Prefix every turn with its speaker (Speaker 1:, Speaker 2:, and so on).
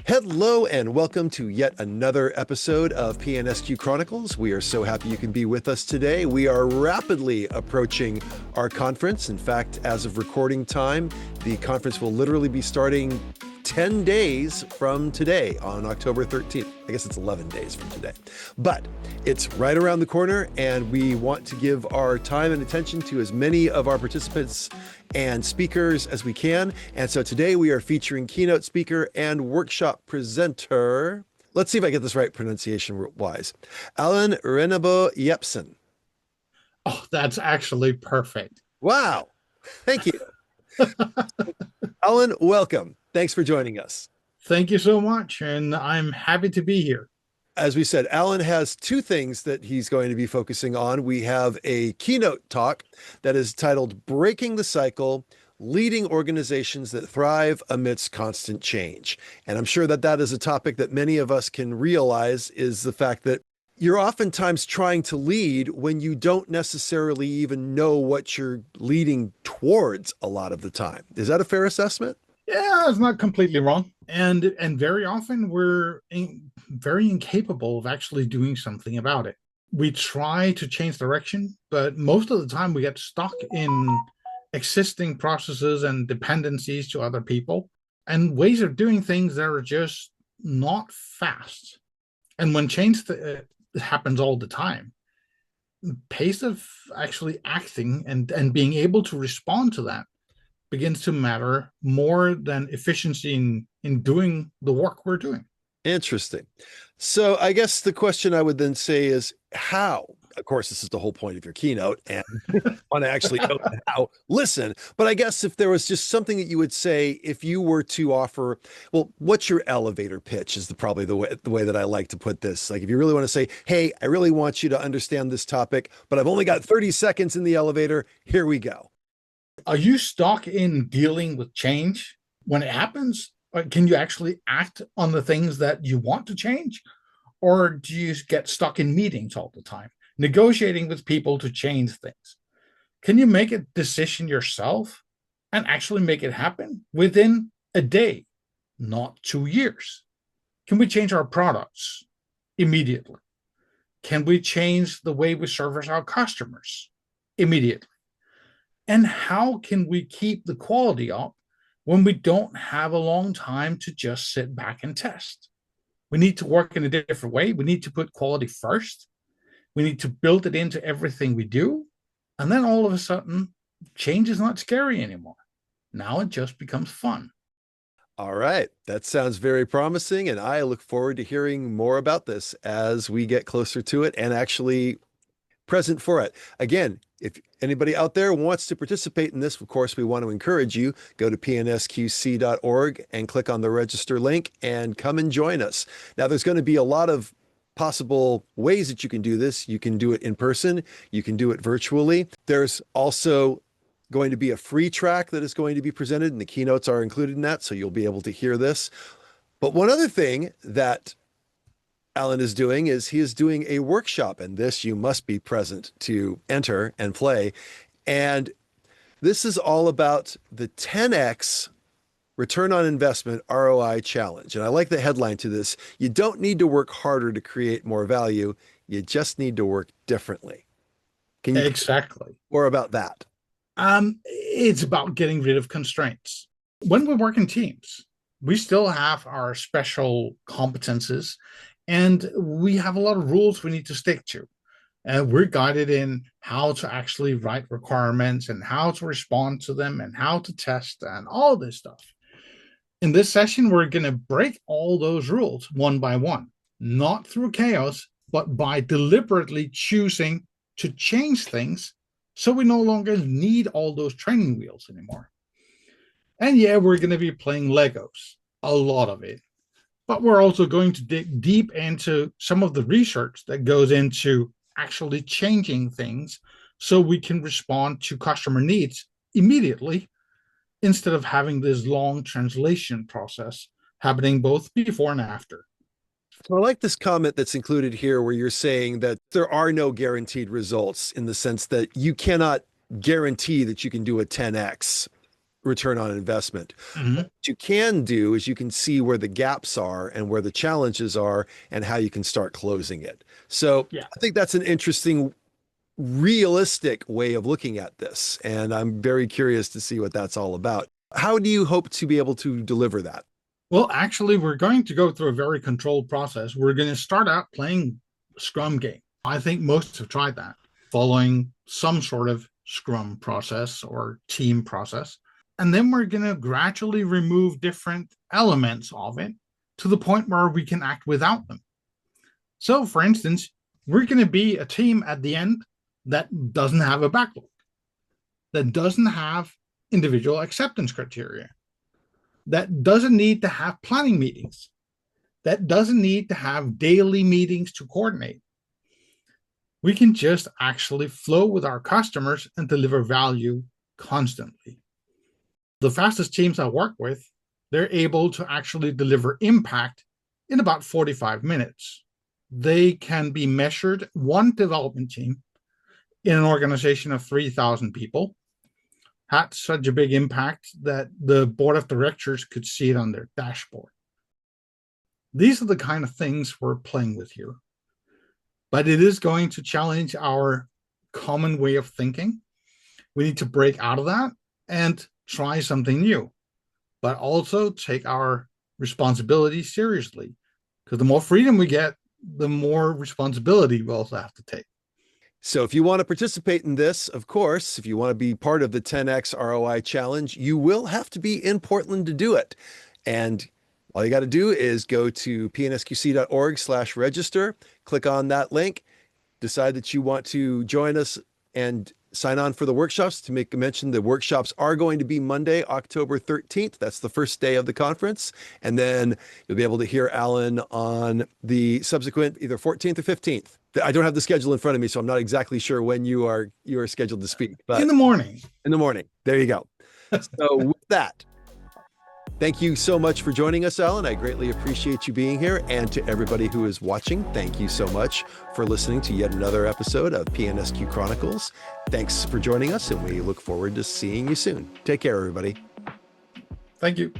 Speaker 1: Hello and welcome to yet another episode of PNSQ Chronicles. We are so happy you can be with us today. We are rapidly approaching our conference. In fact, as of recording time, the conference will literally be starting 10 days from today on October 13th. I guess it's 11 days from today. But it's right around the corner, and we want to give our time and attention to as many of our participants and speakers as we can. And so today we are featuring keynote speaker and workshop presenter. Let's see if I get this right pronunciation-wise. Allan Rennebo Jepsen.
Speaker 2: Oh, that's actually perfect.
Speaker 1: Wow. Thank you. Allan, welcome. Thanks for joining us.
Speaker 2: Thank you so much, and I'm happy to be here.
Speaker 1: As we said, Allan has two things that he's going to be focusing on. We have a keynote talk that is titled Breaking the Cycle, Leading Organizations That Thrive Amidst Constant Change. And I'm sure that that is a topic that many of us can realize is the fact that you're oftentimes trying to lead when you don't necessarily even know what you're leading towards a lot of the time. Is that a fair assessment?
Speaker 2: Yeah, it's not completely wrong. And very often we're very incapable of actually doing something about it. We try to change direction, but most of the time we get stuck in existing processes and dependencies to other people and ways of doing things that are just not fast. And when change happens all the time, the pace of actually acting and being able to respond to that begins to matter more than efficiency in doing the work we're doing.
Speaker 1: Interesting. So I guess the question I would then say is how? Of course, this is the whole point of your keynote, and want to actually know how, listen. But I guess if there was just something that you would say, if you were to offer, well, what's your elevator pitch is probably the way that I like to put this. Like if you really want to say, hey, I really want you to understand this topic, but I've only got 30 seconds in the elevator. Here we go.
Speaker 2: Are you stuck in dealing with change when it happens? Or can you actually act on the things that you want to change? Or do you get stuck in meetings all the time, negotiating with people to change things? Can you make a decision yourself and actually make it happen within a day, not 2 years? Can we change our products immediately? Can we change the way we service our customers immediately? And how can we keep the quality up when we don't have a long time to just sit back and test? We need to work in a different way. We need to put quality first. We need to build it into everything we do. And then all of a sudden, change is not scary anymore. Now it just becomes fun.
Speaker 1: All right. That sounds very promising. And I look forward to hearing more about this as we get closer to it and actually present for it. Again, if anybody out there wants to participate in this, of course, we want to encourage you. Go to PNSQC.org and click on the register link and come and join us. Now, there's going to be a lot of possible ways that you can do this. You can do it in person. You can do it virtually. There's also going to be a free track that is going to be presented, and the keynotes are included in that, so you'll be able to hear this. But one other thing that Allan is doing is he is doing a workshop, and this you must be present to enter and play. And this is all about the 10x return on investment ROI challenge. And I like the headline to this. You don't need to work harder to create more value. You just need to work differently. Can you
Speaker 2: Exactly.
Speaker 1: more about that?
Speaker 2: It's about getting rid of constraints. When we work in teams, we still have our special competences, and we have a lot of rules we need to stick to. We're guided in how to actually write requirements and how to respond to them and how to test and all this stuff. In this session, we're going to break all those rules one by one, not through chaos, but by deliberately choosing to change things so we no longer need all those training wheels anymore. And yeah, we're going to be playing Legos, a lot of it. But we're also going to dig deep into some of the research that goes into actually changing things so we can respond to customer needs immediately instead of having this long translation process happening both before and after.
Speaker 1: So I like this comment that's included here where you're saying that there are no guaranteed results in the sense that you cannot guarantee that you can do a 10x return on investment.
Speaker 2: Mhm.
Speaker 1: What you can do is you can see where the gaps are and where the challenges are and how you can start closing it. So
Speaker 2: Yeah.
Speaker 1: I think that's an interesting, realistic way of looking at this. And I'm very curious to see what that's all about. How do you hope to be able to deliver that?
Speaker 2: Well, actually, we're going to go through a very controlled process. We're going to start out playing Scrum game. I think most have tried that, following some sort of Scrum process or team process. And then we're going to gradually remove different elements of it to the point where we can act without them. So, for instance, we're going to be a team at the end that doesn't have a backlog, that doesn't have individual acceptance criteria, that doesn't need to have planning meetings, that doesn't need to have daily meetings to coordinate. We can just actually flow with our customers and deliver value constantly. The fastest teams I work with, they're able to actually deliver impact in about 45 minutes. They can be measured. One development team in an organization of 3,000 people had such a big impact that the board of directors could see it on their dashboard. These are the kind of things we're playing with here. But it is going to challenge our common way of thinking. We need to break out of that and try something new, but also take our responsibility seriously. Because the more freedom we get, the more responsibility we also have to take.
Speaker 1: So if you want to participate in this, of course, if you want to be part of the 10x ROI challenge, you will have to be in Portland to do it. And all you got to do is go to pnsqc.org/register, click on that link, decide that you want to join us and sign on for the workshops. To make a mention, the workshops are going to be Monday, October 13th. That's the first day of the conference. And then you'll be able to hear Allan on the subsequent either 14th or 15th. I don't have the schedule in front of me, so I'm not exactly sure when you are scheduled to speak. But
Speaker 2: in the morning.
Speaker 1: In the morning. There you go. So with that, thank you so much for joining us, Allan. I greatly appreciate you being here. And to everybody who is watching, thank you so much for listening to yet another episode of PNSQ Chronicles. Thanks for joining us, and we look forward to seeing you soon. Take care, everybody.
Speaker 2: Thank you.